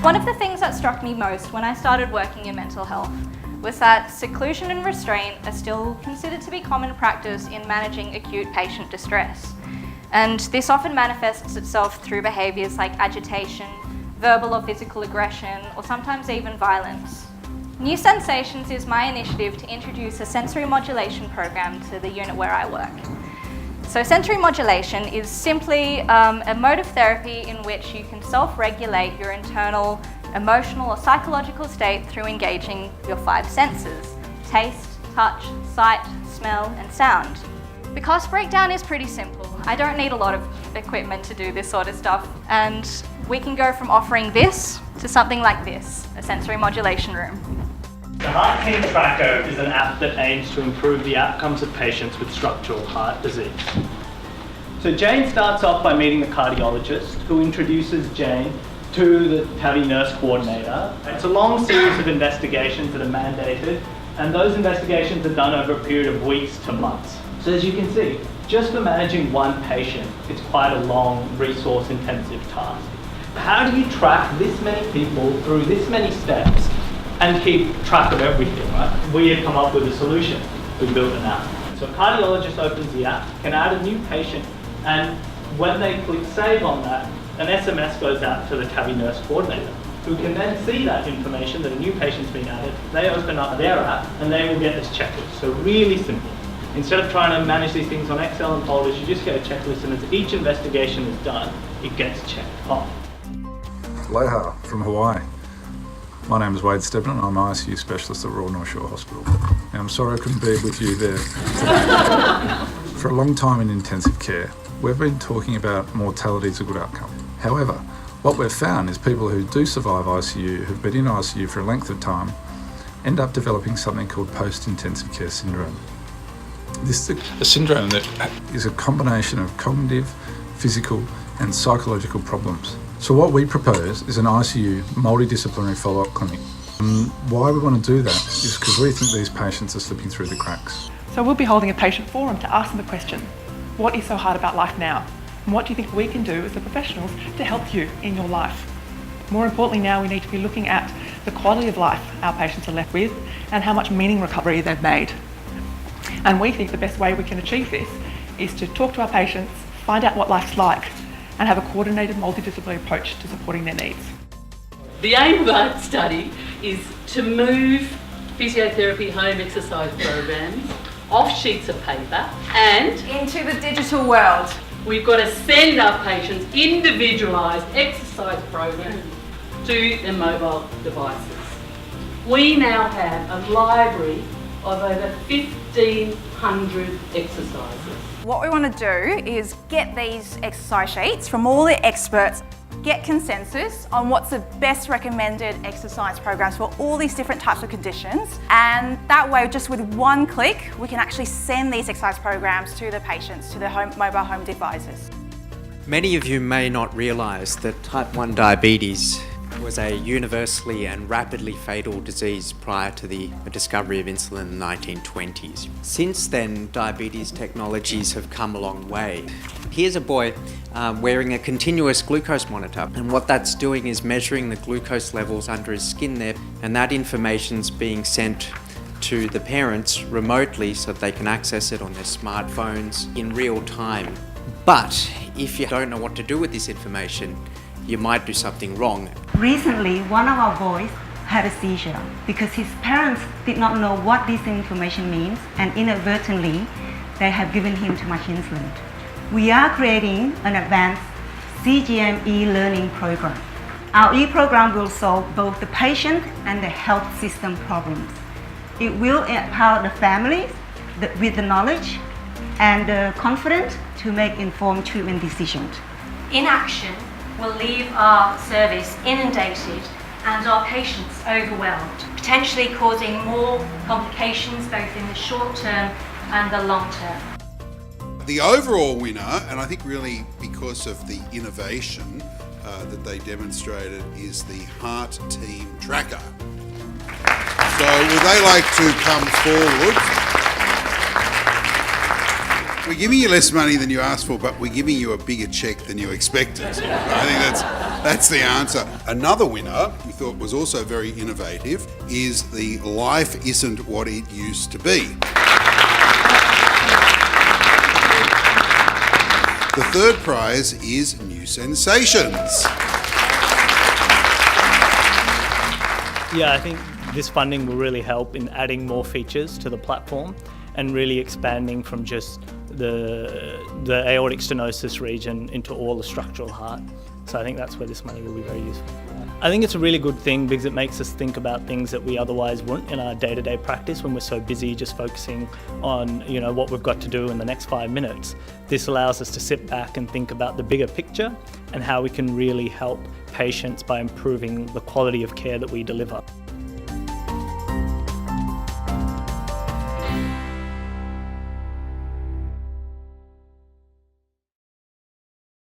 One of the things that struck me most when I started working in mental health was that seclusion and restraint are still considered to be common practice in managing acute patient distress. And this often manifests itself through behaviours like agitation, verbal or physical aggression, or sometimes even violence. New Sensations is my initiative to introduce a sensory modulation program to the unit where I work. So sensory modulation is simply a mode of therapy in which you can self-regulate your internal emotional or psychological state through engaging your 5 senses: taste, touch, sight, smell and sound. The cost breakdown is pretty simple. I don't need a lot of equipment to do this sort of stuff, and we can go from offering this to something like this, a sensory modulation room. The Heart Team Tracker is an app that aims to improve the outcomes of patients with structural heart disease. So Jane starts off by meeting the cardiologist, who introduces Jane to the TAVI nurse coordinator. It's a long series of investigations that are mandated, and those investigations are done over a period of weeks to months. So as you can see, just for managing one patient, it's quite a long, resource-intensive task. How do you track this many people through this many steps and keep track of everything, right? We have come up with a solution. We built an app. So a cardiologist opens the app, can add a new patient, and when they click save on that, an SMS goes out to the TAVI nurse coordinator, who can then see that information that a new patient's been added. They open up their app and they will get this checklist. So really simple. Instead of trying to manage these things on Excel and folders, you just get a checklist, and as each investigation is done, it gets checked off. Aloha from Hawaii. My name is Wade Stebbin and I'm an ICU specialist at Royal North Shore Hospital. Now, I'm sorry I couldn't be with you there. For a long time in intensive care, we've been talking about mortality as a good outcome. However, what we've found is people who do survive ICU, who've been in ICU for a length of time, end up developing something called post-intensive care syndrome. This is a syndrome that is a combination of cognitive, physical and psychological problems. So what we propose is an ICU multidisciplinary follow-up clinic. And why we want to do that is because we think these patients are slipping through the cracks. So we'll be holding a patient forum to ask them the question, what is so hard about life now? And what do you think we can do as the professionals to help you in your life? More importantly now, we need to be looking at the quality of life our patients are left with and how much meaning recovery they've made. And we think the best way we can achieve this is to talk to our patients, find out what life's like, and have a coordinated multidisciplinary approach to supporting their needs. The aim of our study is to move physiotherapy home exercise programs off sheets of paper and Into the digital world. we've got to send our patients individualised exercise programs to their mobile devices. We now have a library of over 1,500 exercises. What we want to do is get these exercise sheets from all the experts, get consensus on what's the best recommended exercise programs for all these different types of conditions, and that way just with one click we can actually send these exercise programs to the patients, to their mobile home devices. Many of you may not realise that type 1 diabetes was a universally and rapidly fatal disease prior to the discovery of insulin in the 1920s. Since then, diabetes technologies have come a long way. Here's a boy wearing a continuous glucose monitor, and what that's doing is measuring the glucose levels under his skin there, and that information's being sent to the parents remotely so that they can access it on their smartphones in real time. But if you don't know what to do with this information, you might do something wrong. Recently, one of our boys had a seizure because his parents did not know what this information means, and inadvertently, they have given him too much insulin. We are creating an advanced CGM e-learning program. Our e-program will solve both the patient and the health system problems. It will empower the families with the knowledge and the confidence to make informed treatment decisions. Inaction will leave our service inundated and our patients overwhelmed, potentially causing more complications both in the short term and the long term. The overall winner, and I think really because of the innovation that they demonstrated, is the Heart Team Tracker. So would they like to come forward? We're giving you less money than you asked for, but we're giving you a bigger cheque than you expected. I think that's the answer. Another winner we thought was also very innovative is the Life Isn't What It Used to Be. The third prize is New Sensations. Yeah, I think this funding will really help in adding more features to the platform and really expanding from just the aortic stenosis region into all the structural heart. So I think that's where this money will be very useful. I think it's a really good thing because it makes us think about things that we otherwise wouldn't in our day-to-day practice when we're so busy just focusing on what we've got to do in the next 5 minutes. This allows us to sit back and think about the bigger picture and how we can really help patients by improving the quality of care that we deliver.